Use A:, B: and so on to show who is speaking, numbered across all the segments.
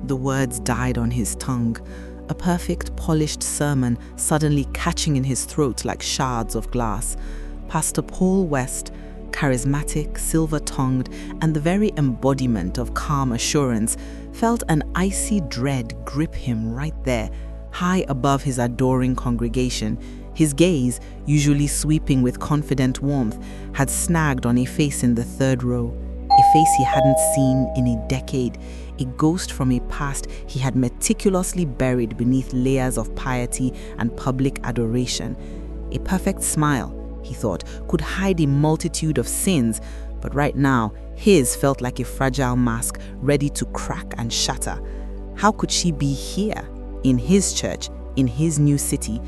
A: The words died on his tongue, a perfect, polished sermon suddenly catching in his throat like shards of glass. Pastor Paul West, charismatic, silver-tongued, and the very embodiment of calm assurance, felt an icy dread grip him right there, high above his adoring congregation. His gaze, usually sweeping with confident warmth, had snagged on a face in the third row, a face he hadn't seen in a decade, a ghost from a past he had meticulously buried beneath layers of piety and public adoration. A perfect smile, he thought, could hide a multitude of sins, but right now, his felt like a fragile mask ready to crack and shatter. How could she be here, in his church, in his new city?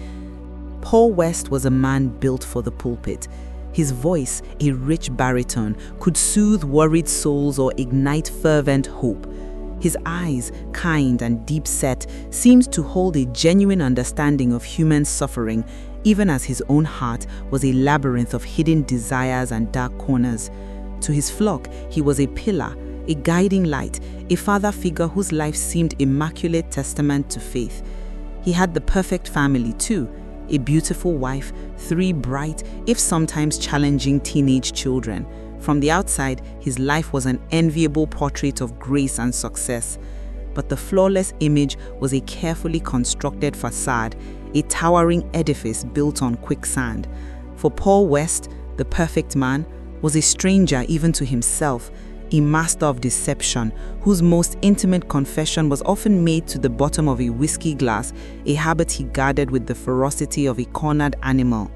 A: Paul West was a man built for the pulpit. His voice, a rich baritone, could soothe worried souls or ignite fervent hope. His eyes, kind and deep-set, seemed to hold a genuine understanding of human suffering, even as his own heart was a labyrinth of hidden desires and dark corners. To his flock, he was a pillar, a guiding light, a father figure whose life seemed immaculate testament to faith. He had the perfect family too, a beautiful wife, 3 bright, if sometimes challenging teenage children. From the outside, his life was an enviable portrait of grace and success. But the flawless image was a carefully constructed facade, a towering edifice built on quicksand. For Paul West, the perfect man, was a stranger even to himself, a master of deception, whose most intimate confession was often made to the bottom of a whiskey glass, a habit he guarded with the ferocity of a cornered animal.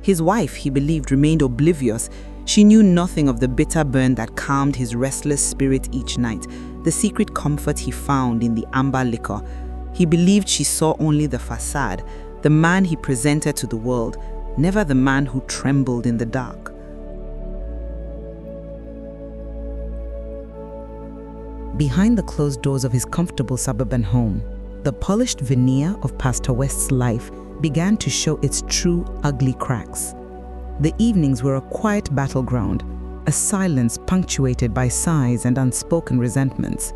A: His wife, he believed, remained oblivious. She knew nothing of the bitter burn that calmed his restless spirit each night, the secret comfort he found in the amber liquor. He believed she saw only the facade, the man he presented to the world, never the man who trembled in the dark. Behind the closed doors of his comfortable suburban home, the polished veneer of Pastor West's life began to show its true, ugly cracks. The evenings were a quiet battleground, a silence punctuated by sighs and unspoken resentments.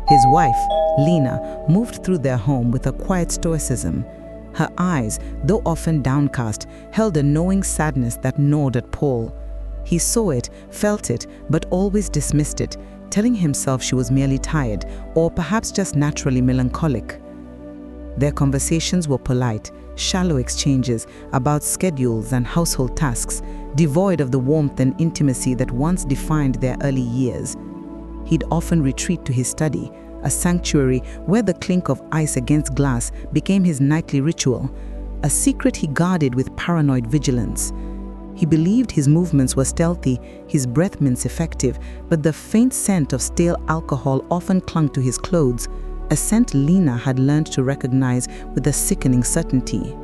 A: His wife, Lena, moved through their home with a quiet stoicism. Her eyes, though often downcast, held a knowing sadness that gnawed at Paul. He saw it, felt it, but always dismissed it, telling himself she was merely tired, or perhaps just naturally melancholic. Their conversations were polite, shallow exchanges about schedules and household tasks, devoid of the warmth and intimacy that once defined their early years. He'd often retreat to his study, a sanctuary where the clink of ice against glass became his nightly ritual, a secret he guarded with paranoid vigilance. He believed his movements were stealthy, his breath mints effective, but the faint scent of stale alcohol often clung to his clothes, a scent Lena had learned to recognize with a sickening certainty.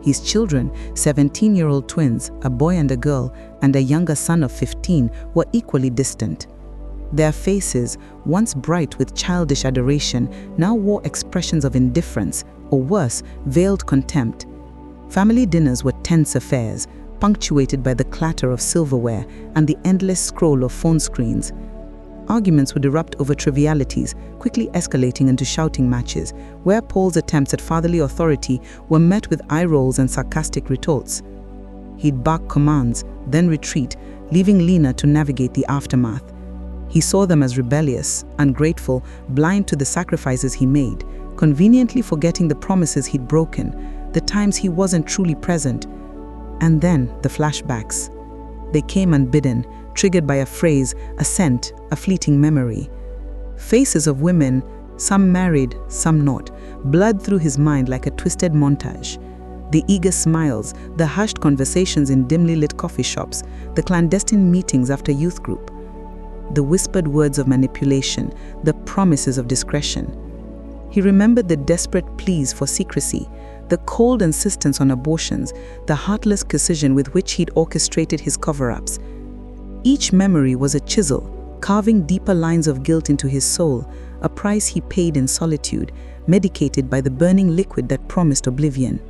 A: His children, 17-year-old twins, a boy and a girl, and a younger son of 15, were equally distant. Their faces, once bright with childish adoration, now wore expressions of indifference, or worse, veiled contempt. Family dinners were tense affairs, punctuated by the clatter of silverware and the endless scroll of phone screens. Arguments would erupt over trivialities, quickly escalating into shouting matches, where Paul's attempts at fatherly authority were met with eye rolls and sarcastic retorts. He'd bark commands, then retreat, leaving Lena to navigate the aftermath. He saw them as rebellious, ungrateful, blind to the sacrifices he made, conveniently forgetting the promises he'd broken, the times he wasn't truly present. And then the flashbacks. They came unbidden, triggered by a phrase, a scent, a fleeting memory. Faces of women, some married, some not, blurred through his mind like a twisted montage. The eager smiles, the hushed conversations in dimly lit coffee shops, the clandestine meetings after youth group. The whispered words of manipulation, the promises of discretion. He remembered the desperate pleas for secrecy, the cold insistence on abortions, the heartless precision with which he'd orchestrated his cover-ups. Each memory was a chisel, carving deeper lines of guilt into his soul, a price he paid in solitude, medicated by the burning liquid that promised oblivion.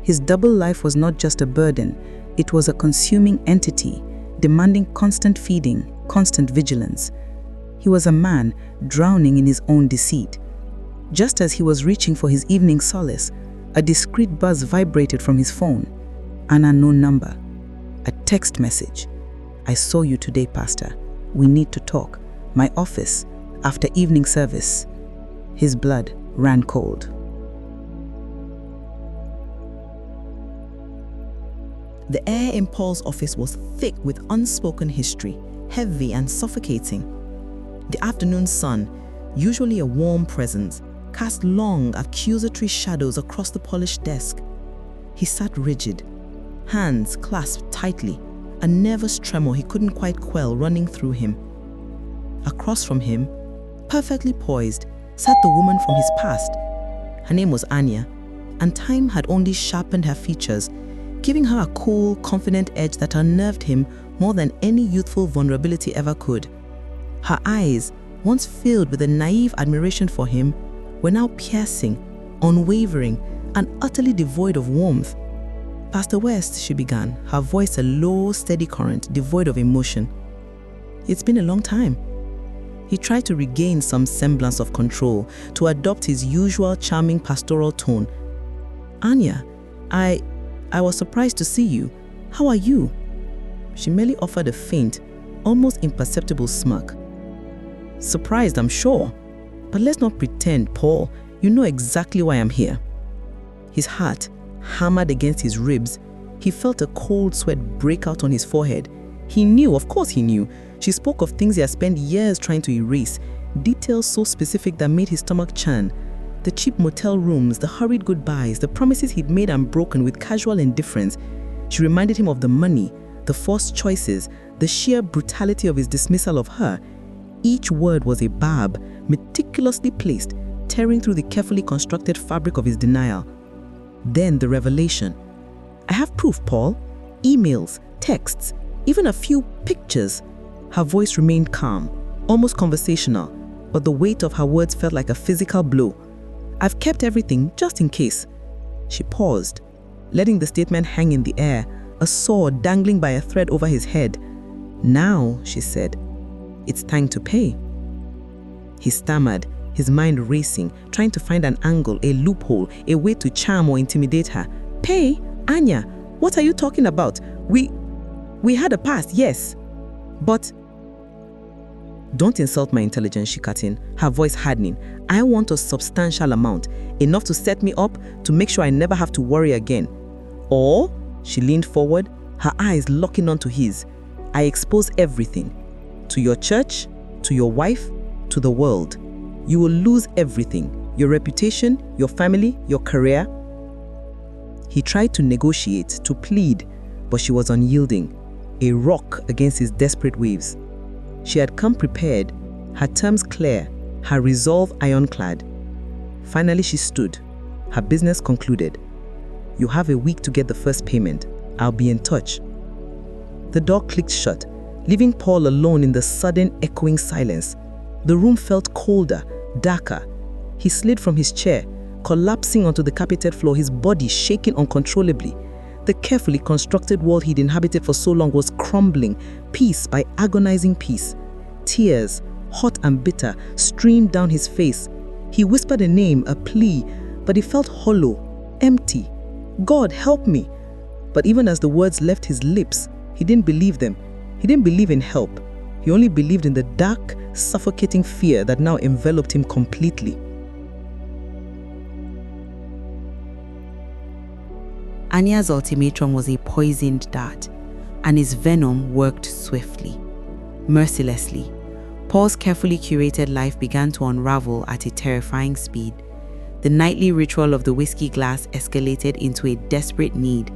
A: His double life was not just a burden, it was a consuming entity, demanding constant feeding, constant vigilance. He was a man drowning in his own deceit. Just as he was reaching for his evening solace, a discreet buzz vibrated from his phone. An unknown number. A text message. "I saw you today, Pastor. We need to talk. My office, after evening service." His blood ran cold. The air in Paul's office was thick with unspoken history, heavy and suffocating. The afternoon sun, usually a warm presence, cast long, accusatory shadows across the polished desk. He sat rigid, hands clasped tightly, a nervous tremor he couldn't quite quell running through him. Across from him, perfectly poised, sat the woman from his past. Her name was Anya, and time had only sharpened her features, giving her a cool, confident edge that unnerved him more than any youthful vulnerability ever could. Her eyes, once filled with a naive admiration for him, were now piercing, unwavering, and utterly devoid of warmth. "Pastor West," she began, her voice a low, steady current, devoid of emotion. "It's been a long time." He tried to regain some semblance of control, to adopt his usual charming pastoral tone. "Anya, I was surprised to see you. How are you?" She merely offered a faint, almost imperceptible smirk. "Surprised, I'm sure. But let's not pretend, Paul. You know exactly why I'm here." His heart hammered against his ribs. He felt a cold sweat break out on his forehead. He knew, of course he knew. She spoke of things he had spent years trying to erase, details so specific that made his stomach churn. The cheap motel rooms, the hurried goodbyes, the promises he'd made and broken with casual indifference. She reminded him of the money, the forced choices, the sheer brutality of his dismissal of her. Each word was a barb, meticulously placed, tearing through the carefully constructed fabric of his denial. Then the revelation. "I have proof, Paul. Emails, texts, even a few pictures." Her voice remained calm, almost conversational, but the weight of her words felt like a physical blow. "I've kept everything just in case." She paused, letting the statement hang in the air, a sword dangling by a thread over his head. "Now," she said, "it's time to pay." He stammered, his mind racing, trying to find an angle, a loophole, a way to charm or intimidate her. "Pay? Anya, what are you talking about? We had a past, yes. But..." "Don't insult my intelligence," she cut in, her voice hardening. "I want a substantial amount, enough to set me up, to make sure I never have to worry again. Or," she leaned forward, her eyes locking onto his, "I expose everything. To your church, to your wife, to the world. You will lose everything, your reputation, your family, your career." He tried to negotiate, to plead, but she was unyielding, a rock against his desperate waves. She had come prepared, her terms clear, her resolve ironclad. Finally she stood, her business concluded. "You have a week to get the first payment. I'll be in touch." The door clicked shut, leaving Paul alone in the sudden echoing silence. The room felt colder, darker. He slid from his chair, collapsing onto the carpeted floor, his body shaking uncontrollably. The carefully constructed world he'd inhabited for so long was crumbling, piece by agonizing piece. Tears, hot and bitter, streamed down his face. He whispered a name, a plea, but it felt hollow, empty. "God, help me!" But even as the words left his lips, he didn't believe them. He didn't believe in help. He only believed in the dark, suffocating fear that now enveloped him completely.
B: Anya's ultimatum was a poisoned dart, and his venom worked swiftly, mercilessly. Paul's carefully curated life began to unravel at a terrifying speed. The nightly ritual of the whiskey glass escalated into a desperate need,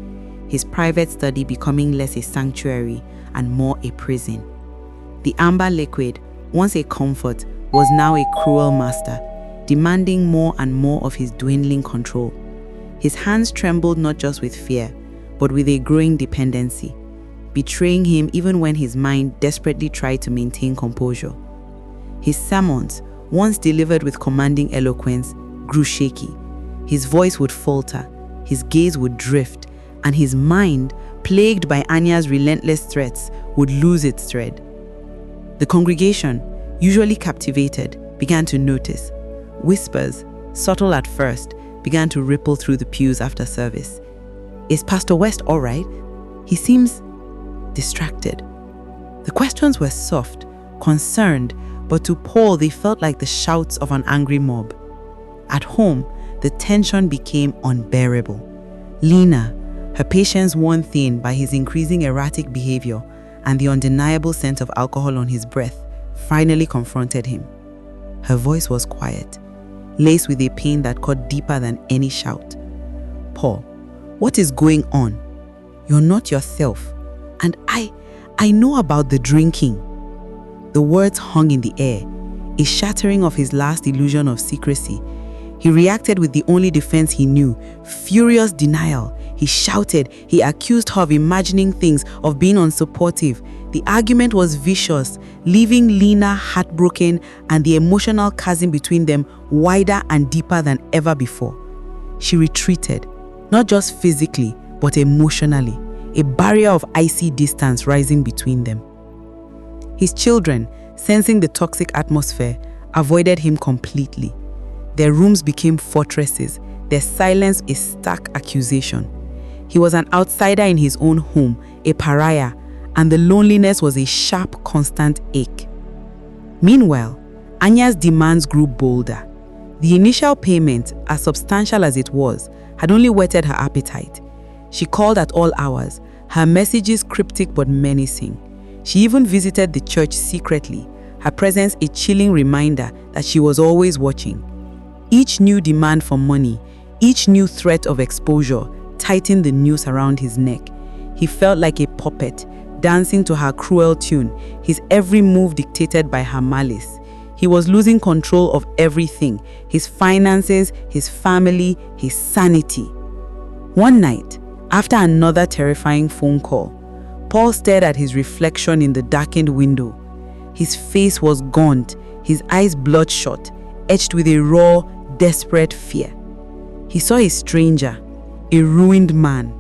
B: his private study becoming less a sanctuary and more a prison. The amber liquid, once a comfort, was now a cruel master, demanding more and more of his dwindling control. His hands trembled not just with fear, but with a growing dependency, betraying him even when his mind desperately tried to maintain composure. His sermons, once delivered with commanding eloquence, grew shaky. His voice would falter, his gaze would drift, and his mind, plagued by Anya's relentless threats, would lose its thread. The congregation, usually captivated, began to notice. Whispers, subtle at first, began to ripple through the pews after service. "Is Pastor West all right? He seems distracted." The questions were soft, concerned, but to Paul they felt like the shouts of an angry mob. At home, the tension became unbearable. Lena, her patience worn thin by his increasing erratic behavior and the undeniable scent of alcohol on his breath, finally confronted him. Her voice was quiet, laced with a pain that cut deeper than any shout. "Paul, what is going on? You're not yourself. And I know about the drinking." The words hung in the air, a shattering of his last illusion of secrecy. He reacted with the only defense he knew, furious denial. He shouted, he accused her of imagining things, of being unsupportive. The argument was vicious, leaving Lena heartbroken and the emotional chasm between them wider and deeper than ever before. She retreated, not just physically, but emotionally, a barrier of icy distance rising between them. His children, sensing the toxic atmosphere, avoided him completely. Their rooms became fortresses, their silence a stark accusation. He was an outsider in his own home, a pariah, and the loneliness was a sharp, constant ache. Meanwhile, Anya's demands grew bolder. The initial payment, as substantial as it was, had only whetted her appetite. She called at all hours, her messages cryptic but menacing. She even visited the church secretly, her presence a chilling reminder that she was always watching. Each new demand for money, each new threat of exposure tightened the noose around his neck. He felt like a puppet, dancing to her cruel tune, his every move dictated by her malice. He was losing control of everything, his finances, his family, his sanity. One night, after another terrifying phone call, Paul stared at his reflection in the darkened window. His face was gaunt, his eyes bloodshot, etched with a raw, desperate fear. He saw a stranger, a ruined man.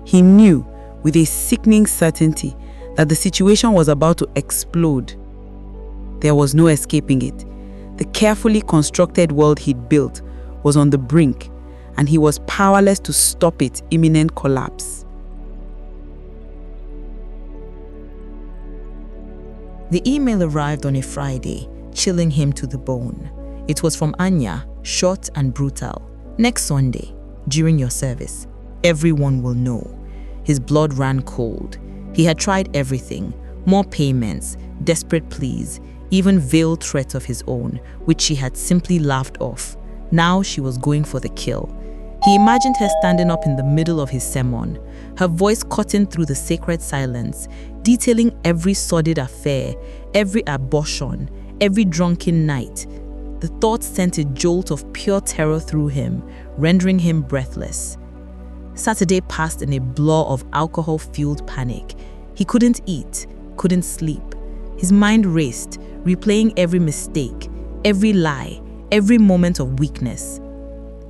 B: He knew, with a sickening certainty, that the situation was about to explode. There was no escaping it. The carefully constructed world he'd built was on the brink, and he was powerless to stop its imminent collapse.
A: The email arrived on a Friday, chilling him to the bone. It was from Anya, short and brutal. "Next Sunday, during your service, everyone will know." His blood ran cold. He had tried everything, more payments, desperate pleas, even veiled threats of his own, which she had simply laughed off. Now she was going for the kill. He imagined her standing up in the middle of his sermon, her voice cutting through the sacred silence, detailing every sordid affair, every abortion, every drunken night. The thought sent a jolt of pure terror through him, rendering him breathless. Saturday passed in a blur of alcohol-fueled panic. He couldn't eat, couldn't sleep. His mind raced, replaying every mistake, every lie, every moment of weakness.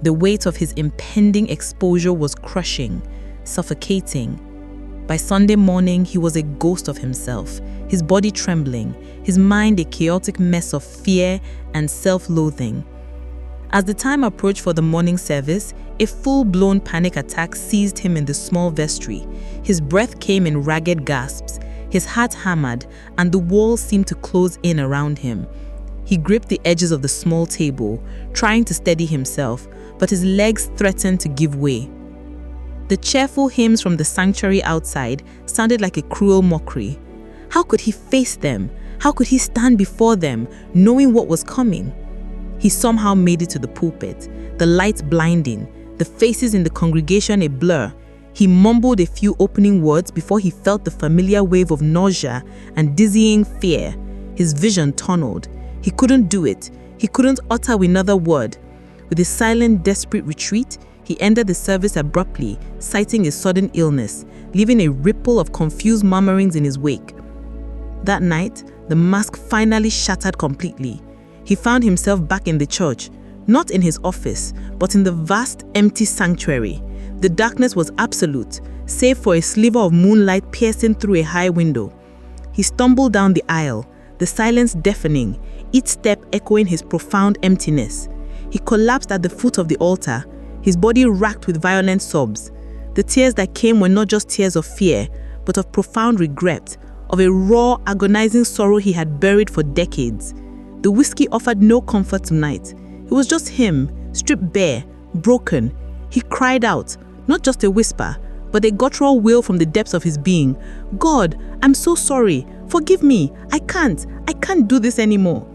A: The weight of his impending exposure was crushing, suffocating. By Sunday morning, he was a ghost of himself, his body trembling, his mind a chaotic mess of fear and self-loathing. As the time approached for the morning service, a full-blown panic attack seized him in the small vestry. His breath came in ragged gasps, his heart hammered, and the walls seemed to close in around him. He gripped the edges of the small table, trying to steady himself, but his legs threatened to give way. The cheerful hymns from the sanctuary outside sounded like a cruel mockery. How could he face them? How could he stand before them, knowing what was coming? He somehow made it to the pulpit, the lights blinding, the faces in the congregation a blur. He mumbled a few opening words before he felt the familiar wave of nausea and dizzying fear. His vision tunneled. He couldn't do it. He couldn't utter another word. With a silent, desperate retreat, he ended the service abruptly, citing a sudden illness, leaving a ripple of confused murmurings in his wake. That night, the mask finally shattered completely. He found himself back in the church, not in his office, but in the vast, empty sanctuary. The darkness was absolute, save for a sliver of moonlight piercing through a high window. He stumbled down the aisle,
C: the silence deafening, each step echoing his profound emptiness. He collapsed at the foot of the altar, his body racked with violent sobs. The tears that came were not just tears of fear, but of profound regret, of a raw, agonizing sorrow he had buried for decades. The whiskey offered no comfort tonight. It was just him, stripped bare, broken. He cried out, not just a whisper, but a guttural wail from the depths of his being. God, I'm so sorry. Forgive me. I can't do this anymore.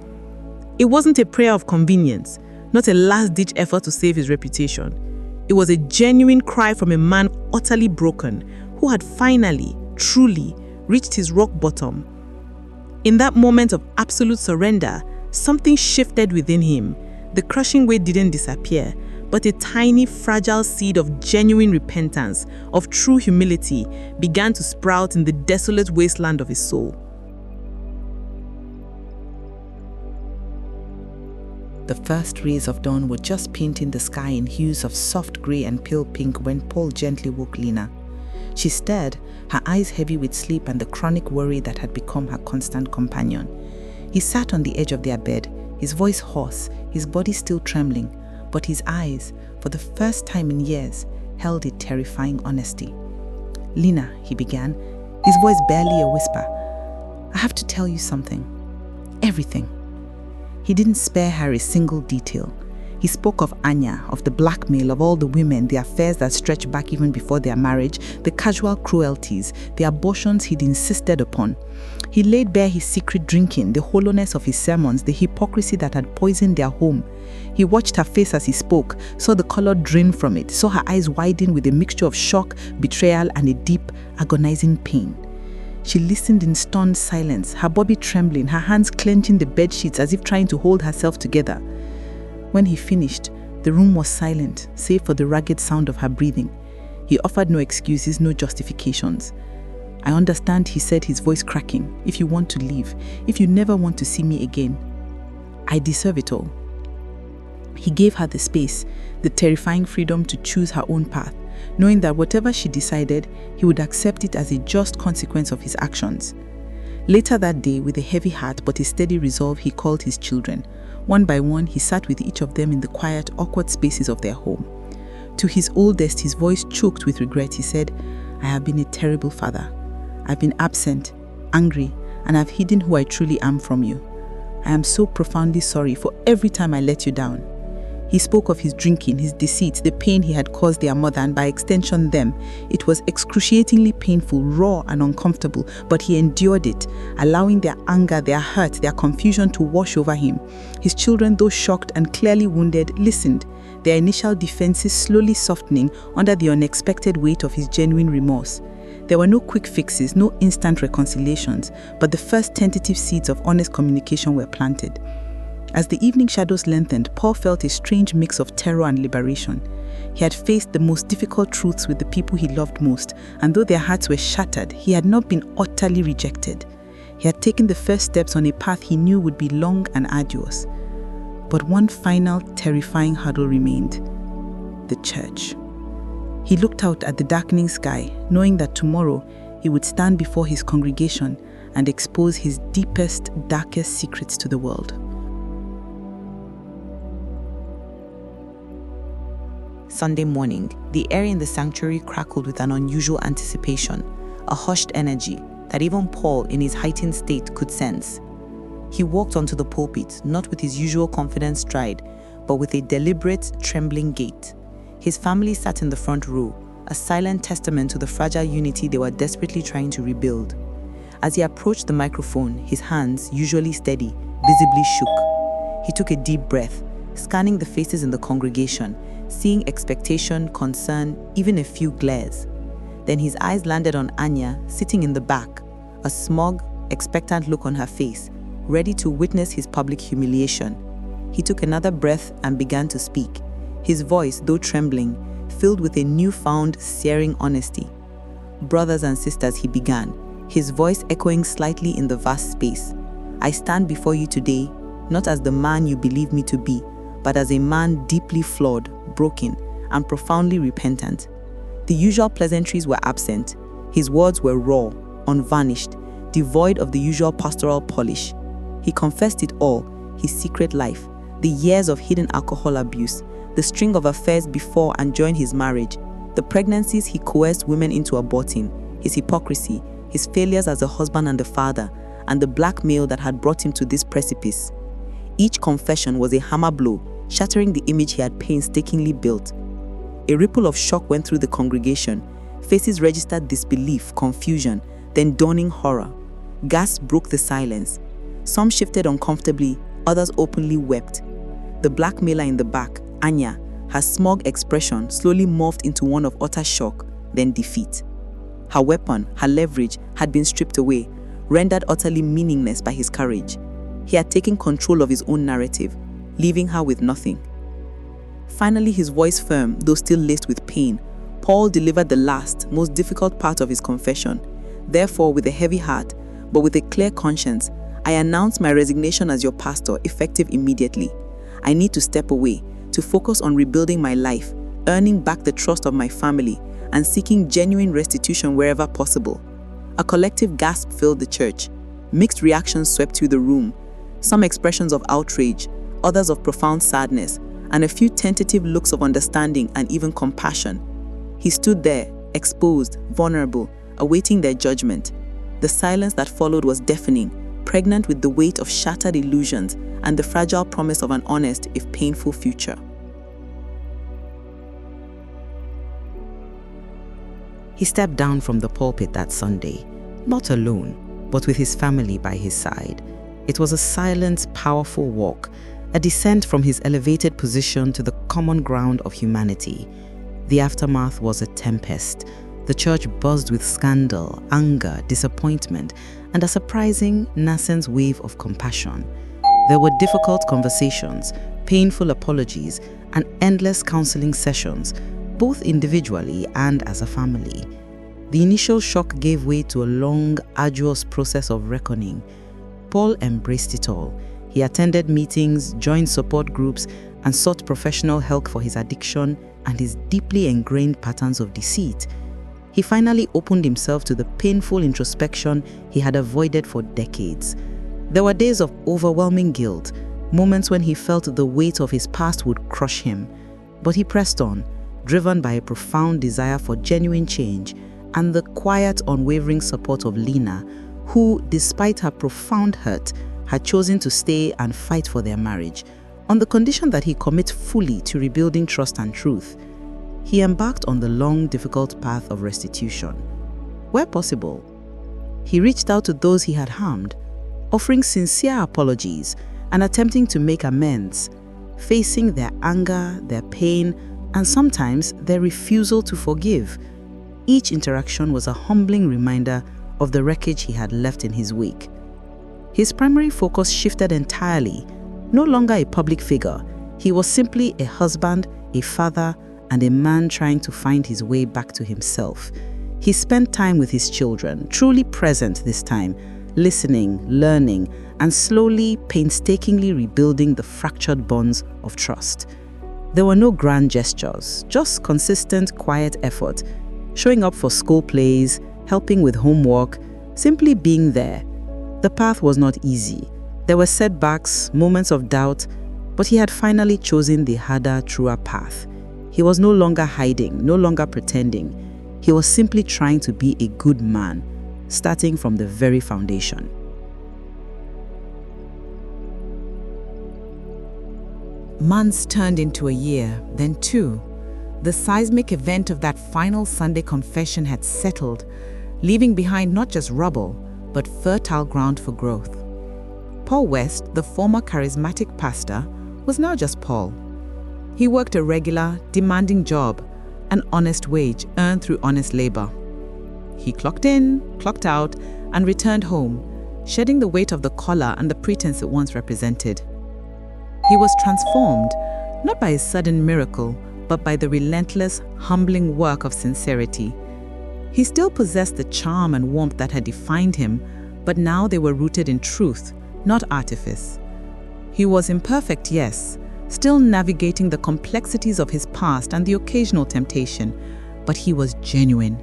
C: It wasn't a prayer of convenience, not a last-ditch effort to save his reputation. It was a genuine cry from a man utterly broken, who had finally, truly, reached his rock bottom. In that moment of absolute surrender, something shifted within him. The crushing weight didn't disappear, but a tiny, fragile seed of genuine repentance, of true humility, began to sprout in the desolate wasteland of his soul.
A: The first rays of dawn were just painting the sky in hues of soft grey and pale pink when Paul gently woke Lina. She stared, her eyes heavy with sleep and the chronic worry that had become her constant companion. He sat on the edge of their bed, his voice hoarse, his body still trembling, but his eyes, for the first time in years, held a terrifying honesty. "Lina," he began, his voice barely a whisper, "I have to tell you something. Everything." He didn't spare her a single detail. He spoke of Anya, of the blackmail, of all the women, the affairs that stretched back even before their marriage, the casual cruelties, the abortions he'd insisted upon. He laid bare his secret drinking, the hollowness of his sermons, the hypocrisy that had poisoned their home. He watched her face as he spoke, saw the color drain from it, saw her eyes widen with a mixture of shock, betrayal, and a deep, agonizing pain. She listened in stunned silence, her body trembling, her hands clenching the bed sheets as if trying to hold herself together. When he finished, the room was silent, save for the ragged sound of her breathing. He offered no excuses, no justifications. "I understand," he said, his voice cracking, "if you want to leave, if you never want to see me again. I deserve it all." He gave her the space, the terrifying freedom to choose her own path, knowing that whatever she decided, he would accept it as a just consequence of his actions. Later that day, with a heavy heart but a steady resolve, he called his children. One by one, he sat with each of them in the quiet, awkward spaces of their home. To his oldest, his voice choked with regret. He said, "I have been a terrible father. I've been absent, angry, and I've hidden who I truly am from you. I am so profoundly sorry for every time I let you down." He spoke of his drinking, his deceit, the pain he had caused their mother, and by extension them. It was excruciatingly painful, raw and uncomfortable, but he endured it, allowing their anger, their hurt, their confusion to wash over him. His children, though shocked and clearly wounded, listened, their initial defenses slowly softening under the unexpected weight of his genuine remorse. There were no quick fixes, no instant reconciliations, but the first tentative seeds of honest communication were planted. As the evening shadows lengthened, Paul felt a strange mix of terror and liberation. He had faced the most difficult truths with the people he loved most, and though their hearts were shattered, he had not been utterly rejected. He had taken the first steps on a path he knew would be long and arduous. But one final, terrifying hurdle remained: the church. He looked out at the darkening sky, knowing that tomorrow he would stand before his congregation and expose his deepest, darkest secrets to the world.
B: Sunday morning, the air in the sanctuary crackled with an unusual anticipation, a hushed energy that even Paul, in his heightened state, could sense. He walked onto the pulpit, not with his usual confident stride, but with a deliberate, trembling gait. His family sat in the front row, a silent testament to the fragile unity they were desperately trying to rebuild. As he approached the microphone, his hands, usually steady, visibly shook. He took a deep breath, scanning the faces in the congregation, seeing expectation, concern, even a few glares. Then his eyes landed on Anya, sitting in the back, a smug, expectant look on her face, ready to witness his public humiliation. He took another breath and began to speak, his voice, though trembling, filled with a newfound, searing honesty. "Brothers and sisters," he began, his voice echoing slightly in the vast space. "I stand before you today, not as the man you believe me to be, but as a man deeply flawed, broken, and profoundly repentant." The usual pleasantries were absent. His words were raw, unvarnished, devoid of the usual pastoral polish. He confessed it all: his secret life, the years of hidden alcohol abuse, the string of affairs before and during his marriage, the pregnancies he coerced women into aborting, his hypocrisy, his failures as a husband and a father, and the blackmail that had brought him to this precipice. Each confession was a hammer blow, shattering the image he had painstakingly built. A ripple of shock went through the congregation. Faces registered disbelief, confusion, then dawning horror. Gasps broke the silence. Some shifted uncomfortably, others openly wept. The blackmailer in the back, Anya, her smug expression slowly morphed into one of utter shock, then defeat. Her weapon, her leverage, had been stripped away, rendered utterly meaningless by his courage. He had taken control of his own narrative, leaving her with nothing. Finally, his voice firm, though still laced with pain, Paul delivered the last, most difficult part of his confession. Therefore, with a heavy heart, but with a clear conscience, I announce my resignation as your pastor, effective immediately. I need to step away, to focus on rebuilding my life, earning back the trust of my family, and seeking genuine restitution wherever possible. A collective gasp filled the church. Mixed reactions swept through the room, some expressions of outrage, others of profound sadness, and a few tentative looks of understanding and even compassion. He stood there, exposed, vulnerable, awaiting their judgment. The silence that followed was deafening, pregnant with the weight of shattered illusions and the fragile promise of an honest, if painful, future.
A: He stepped down from the pulpit that Sunday, not alone, but with his family by his side. It was a silent, powerful walk, a descent from his elevated position to the common ground of humanity. The aftermath was a tempest. The church buzzed with scandal, anger, disappointment, and a surprising, nascent wave of compassion. There were difficult conversations, painful apologies, and endless counseling sessions, both individually and as a family. The initial shock gave way to a long, arduous process of reckoning. Paul embraced it all. He attended meetings, joined support groups, and sought professional help for his addiction and his deeply ingrained patterns of deceit. He finally opened himself to the painful introspection he had avoided for decades. There were days of overwhelming guilt, moments when he felt the weight of his past would crush him. But he pressed on, driven by a profound desire for genuine change and the quiet, unwavering support of Lena, who, despite her profound hurt, had chosen to stay and fight for their marriage, on the condition that he commit fully to rebuilding trust and truth. He embarked on the long, difficult path of restitution. Where possible, he reached out to those he had harmed, offering sincere apologies and attempting to make amends, facing their anger, their pain, and sometimes their refusal to forgive. Each interaction was a humbling reminder of the wreckage he had left in his wake. His primary focus shifted entirely. No longer a public figure, he was simply a husband, a father, and a man trying to find his way back to himself. He spent time with his children, truly present this time, listening, learning, and slowly, painstakingly rebuilding the fractured bonds of trust. There were no grand gestures, just consistent, quiet effort, showing up for school plays, helping with homework, simply being there. The path was not easy. There were setbacks, moments of doubt, but he had finally chosen the harder, truer path. He was no longer hiding, no longer pretending. He was simply trying to be a good man, starting from the very foundation.
D: Months turned into a year, then two. The seismic event of that final Sunday confession had settled, leaving behind not just rubble, but fertile ground for growth. Paul West, the former charismatic pastor, was now just Paul. He worked a regular, demanding job, an honest wage earned through honest labor. He clocked in, clocked out, and returned home, shedding the weight of the collar and the pretense it once represented. He was transformed, not by a sudden miracle, but by the relentless, humbling work of sincerity. He still possessed the charm and warmth that had defined him, but now they were rooted in truth, not artifice. He was imperfect, yes, still navigating the complexities of his past and the occasional temptation, but he was genuine.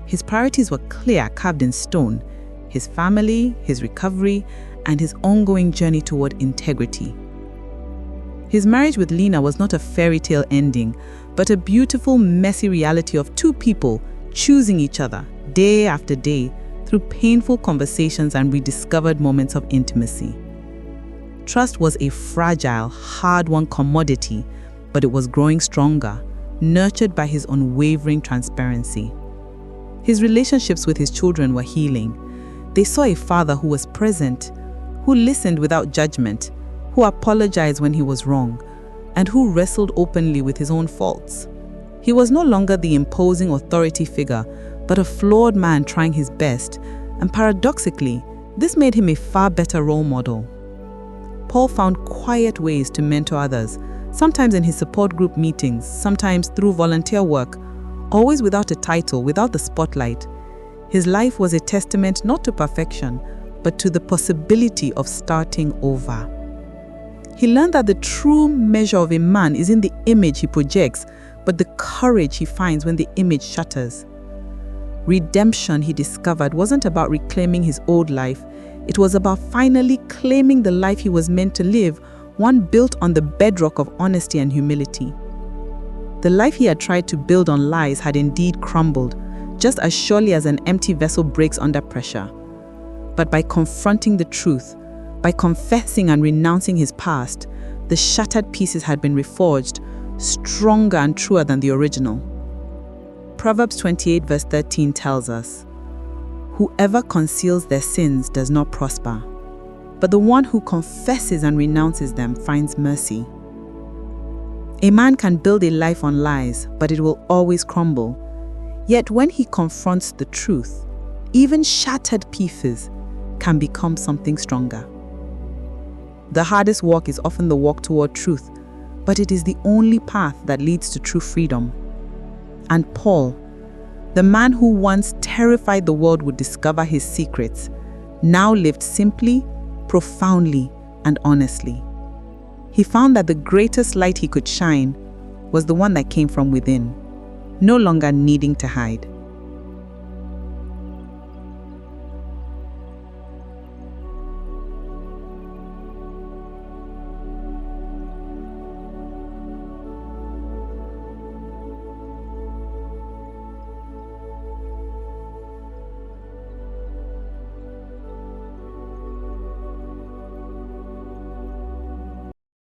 D: His priorities were clear, carved in stone: his family, his recovery,
C: and his ongoing journey toward integrity. His marriage with Lena was not a fairy tale ending, but a beautiful, messy reality of two people choosing each other day after day through painful conversations and rediscovered moments of intimacy. Trust was a fragile, hard-won commodity, but it was growing stronger, nurtured by his unwavering transparency. His relationships with his children were healing. They saw a father who was present, who listened without judgment, who apologized when he was wrong, and who wrestled openly with his own faults. He was no longer the imposing authority figure, but a flawed man trying his best, and paradoxically, this made him a far better role model. Paul found quiet ways to mentor others, sometimes in his support group meetings, sometimes through volunteer work, always without a title, without the spotlight. His life was a testament not to perfection, but to the possibility of starting over. He learned that the true measure of a man isn't the image he projects, but the courage he finds when the image shatters. Redemption, he discovered, wasn't about reclaiming his old life. It was about finally claiming the life he was meant to live, one built on the bedrock of honesty and humility. The life he had tried to build on lies had indeed crumbled, just as surely as an empty vessel breaks under pressure. But by confronting the truth, by confessing and renouncing his past, the shattered pieces had been reforged, stronger and truer than the original. Proverbs 28 verse 13 tells us, "Whoever conceals their sins does not prosper, but the one who confesses and renounces them finds mercy." A man can build a life on lies, but it will always crumble. Yet when he confronts the truth, even shattered pieces can become something stronger. The hardest walk is often the walk toward truth, but it is the only path that leads to true freedom. And Paul, the man who once terrified the world would discover his secrets, now lived simply, profoundly, and honestly. He found that the greatest light he could shine was the one that came from within, no longer needing to hide.